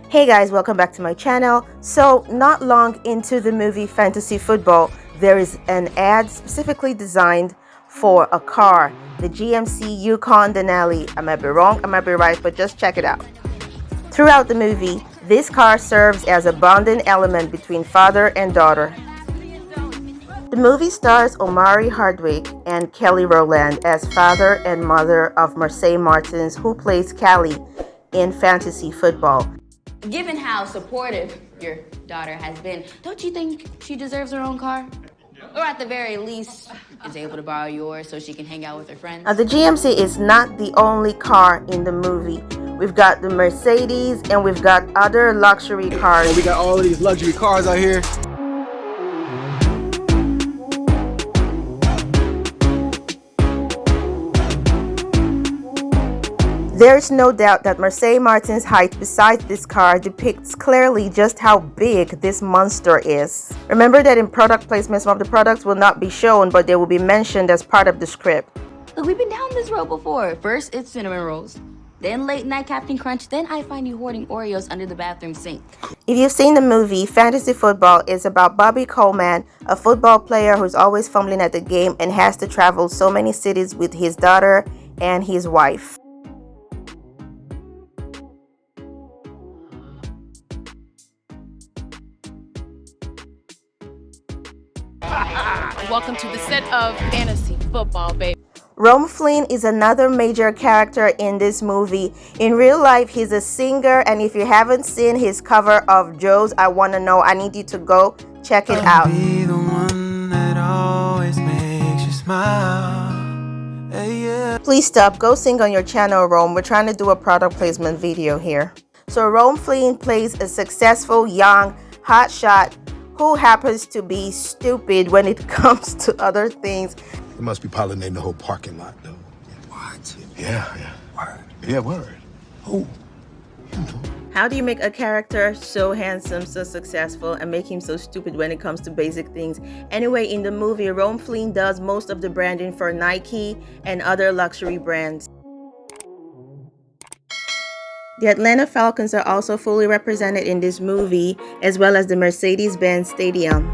Hey guys, welcome back to my channel. So not long into the movie Fantasy Football, there is an ad specifically designed for a car, the GMC Yukon Denali. I might be wrong, I might be right, but just check it out. Throughout the movie, this car serves as a bonding element between father and daughter. The movie stars Omari, Hardwick and Kelly Rowland as father and mother of Marsai Martins, who plays Callie in Fantasy Football. Given how supportive your daughter has been, don't you think she deserves her own car? Or at the very least, is able to borrow yours so she can hang out with her friends? Now, the GMC is not the only car in the movie. We've got the Mercedes and we've got other luxury cars. We got all of these luxury cars out here. There's no doubt that Marsai Martin's height beside this car depicts clearly just how big this monster is. Remember that in product placement, some of the products will not be shown, but they will be mentioned as part of the script. Look, we've been down this road before. First, it's cinnamon rolls. Then late night Captain Crunch. Then I find you hoarding Oreos under the bathroom sink. If you've seen the movie, Fantasy Football is about Bobby Coleman, a football player who's always fumbling at the game and has to travel so many cities with his daughter and his wife. Welcome to the set of Fantasy Football, baby. Flynn is another major character in this movie. In real life, he's a singer, and if you haven't seen his cover of Joe's I Wanna Know, I need you to go check it out. Be the one that always makes you smile. Hey, yeah. Please stop, go sing on your channel, Rome. We're trying to do a product placement video here. So Flynn plays a successful, young, hotshot who happens to be stupid when it comes to other things. It must be pollinating the whole parking lot, though. What? Yeah. Word. Yeah, word. Who? How do you make a character so handsome, so successful, and make him so stupid when it comes to basic things? Anyway, in the movie, Flynn does most of the branding for Nike and other luxury brands. The Atlanta Falcons are also fully represented in this movie, as well as the Mercedes-Benz Stadium.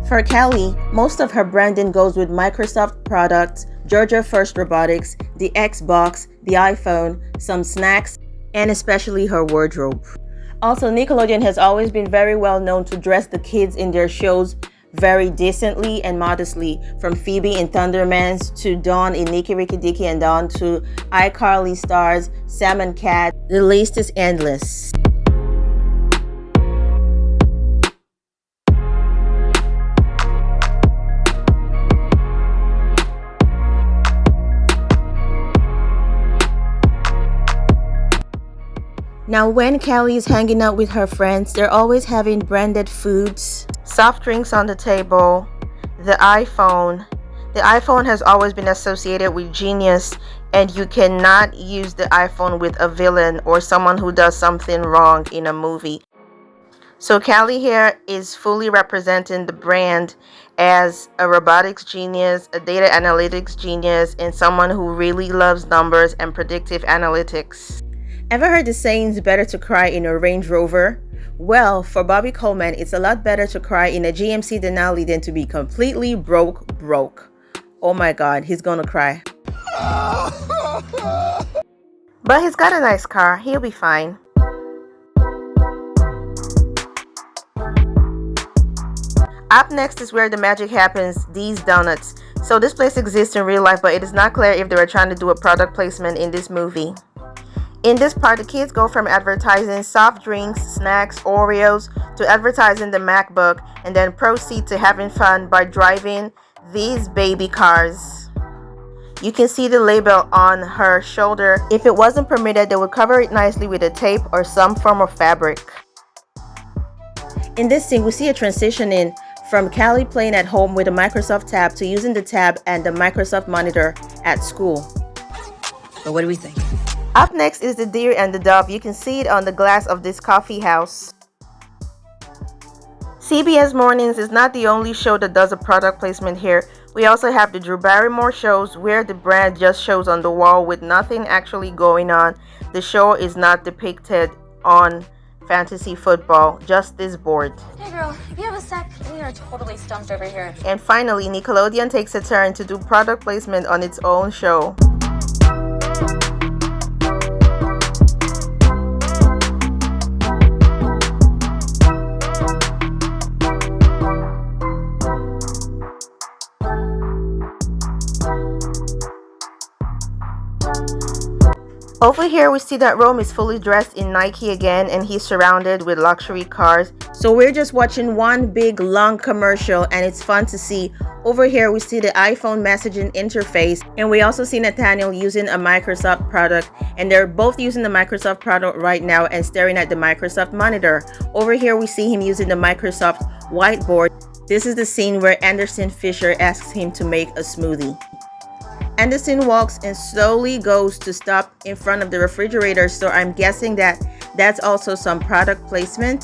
For Callie, most of her branding goes with Microsoft products, Georgia First Robotics, the Xbox, the iPhone, some snacks, and especially her wardrobe. Also, Nickelodeon has always been very well known to dress the kids in their shows very decently and modestly, from Phoebe in Thundermans to Dawn in Nicky Ricky Dicky and Dawn to iCarly stars Sam and Cat. The list is endless. Now, when Callie is hanging out with her friends, they're always having branded foods, soft drinks on the table, the iPhone. The iPhone has always been associated with genius, and you cannot use the iPhone with a villain or someone who does something wrong in a movie. So Callie here is fully representing the brand as a robotics genius, a data analytics genius, and someone who really loves numbers and predictive analytics. Ever heard the saying, it's better to cry in a Range Rover? Well, for Bobby Coleman, it's a lot better to cry in a GMC Denali than to be completely broke. Oh my God, he's gonna cry. But he's got a nice car, he'll be fine. Up next is where the magic happens, these donuts. So this place exists in real life, but it is not clear if they were trying to do a product placement in this movie. In this part, the kids go from advertising soft drinks, snacks, Oreos, to advertising the Macbook, and then proceed to having fun by driving these baby cars. You can see the label on her shoulder. If it wasn't permitted, they would cover it nicely with a tape or some form of fabric. In this scene, we see a transition in from Callie playing at home with a Microsoft tab to using the tab and the Microsoft monitor at school. But what do we think? Up next is the deer and the dove. You can see it on the glass of this coffee house. CBS Mornings is not the only show that does a product placement here. We also have the Drew Barrymore shows where the brand just shows on the wall with nothing actually going on. The show is not depicted on fantasy football, just this board. Hey girl, if you have a sec, we are totally stumped over here. And finally, Nickelodeon takes a turn to do product placement on its own show. Over here we see that Rome is fully dressed in Nike again, and he's surrounded with luxury cars. So we're just watching one big long commercial, and it's fun to see. Over here we see the iPhone messaging interface, and we also see Nathaniel using a Microsoft product, and they're both using the Microsoft product right now and staring at the Microsoft monitor. Over here we see him using the Microsoft whiteboard. This is the scene where Anderson Fisher asks him to make a smoothie. Anderson walks and slowly goes to stop in front of the refrigerator, so I'm guessing that that's also some product placement.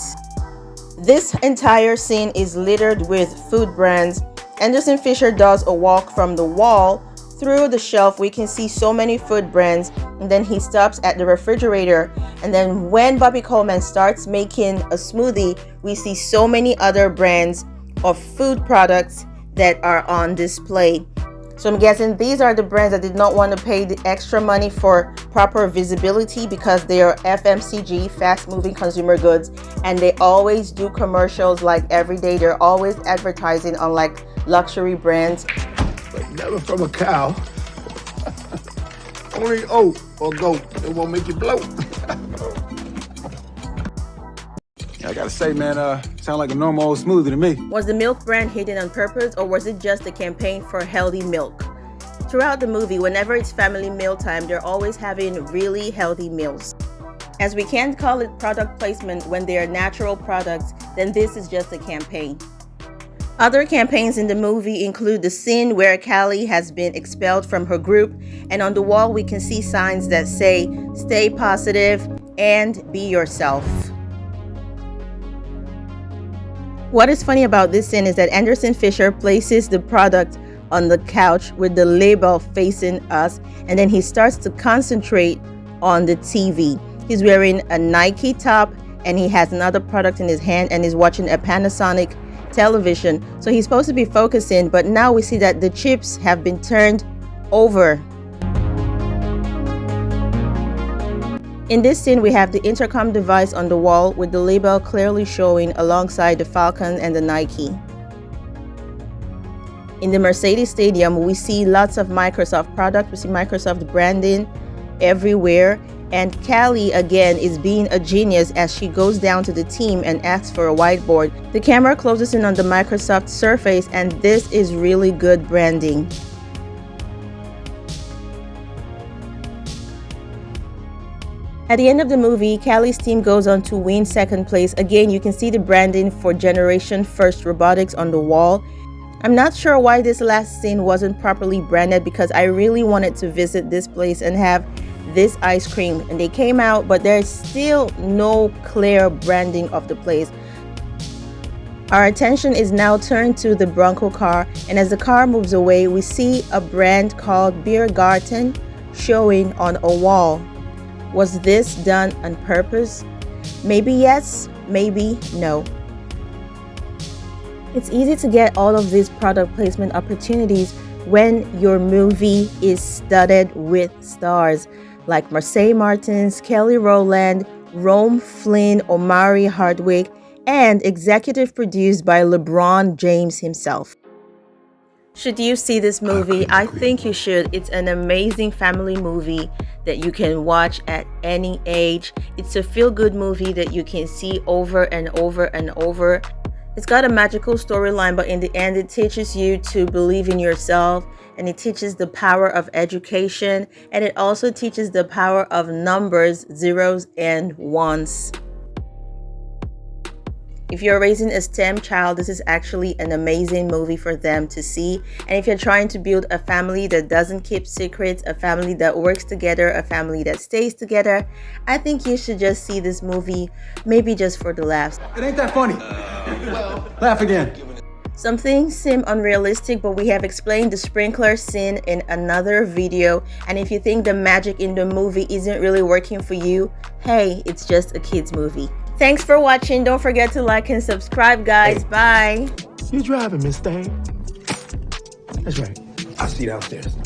This entire scene is littered with food brands. Anderson Fisher does a walk from the wall through the shelf. We can see so many food brands, and then he stops at the refrigerator, and then when Bobby Coleman starts making a smoothie, we see so many other brands of food products that are on display. So I'm guessing these are the brands that did not want to pay the extra money for proper visibility because they are FMCG, fast-moving consumer goods, and they always do commercials like every day. They're always advertising on like luxury brands. But never from a cow. Only oat or goat. It won't make you bloat. I gotta say, man, sound like a normal old smoothie to me. Was the milk brand hidden on purpose, or was it just a campaign for healthy milk? Throughout the movie, whenever it's family mealtime, they're always having really healthy meals. As we can't call it product placement when they are natural products, then this is just a campaign. Other campaigns in the movie include the scene where Callie has been expelled from her group, and on the wall we can see signs that say, "Stay positive and be yourself." What is funny about this scene is that Anderson Fisher places the product on the couch with the label facing us, and then he starts to concentrate on the TV. He's wearing a Nike top, and he has another product in his hand, and he's watching a Panasonic television. So he's supposed to be focusing, but now we see that the chips have been turned over. In this scene, we have the intercom device on the wall with the label clearly showing alongside the Falcons and the Nike. In the Mercedes Stadium, we see lots of Microsoft products. We see Microsoft branding everywhere. And Callie, again, is being a genius as she goes down to the team and asks for a whiteboard. The camera closes in on the Microsoft Surface, and this is really good branding. At the end of the movie, Callie's team goes on to win second place. Again, you can see the branding for Generation First Robotics on the wall. I'm not sure why this last scene wasn't properly branded because I really wanted to visit this place and have this ice cream. And they came out, but there's still no clear branding of the place. Our attention is now turned to the Bronco car, and as the car moves away, we see a brand called Beer Garten showing on a wall. Was this done on purpose? Maybe yes, maybe no. It's easy to get all of these product placement opportunities when your movie is studded with stars like Marsai Martins, Kelly Rowland, Rome, Flynn, Omari, Hardwick, and executive produced by Lebron James himself. Should you see this movie? I think you should. It's an amazing family movie that you can watch at any age. It's a feel-good movie that you can see over and over and over. It's got a magical storyline, but in the end, it teaches you to believe in yourself, and it teaches the power of education, and it also teaches the power of numbers, zeros and ones. If you're raising a STEM child, this is actually an amazing movie for them to see. And if you're trying to build a family that doesn't keep secrets, a family that works together, a family that stays together, I think you should just see this movie, maybe just for the laughs. It ain't that funny. Laugh again. Some things seem unrealistic, but we have explained the sprinkler scene in another video. And if you think the magic in the movie isn't really working for you, hey, it's just a kid's movie. Thanks for watching. Don't forget to like and subscribe, guys. Bye. You driving, Miss Thing? That's right. I'll see you downstairs.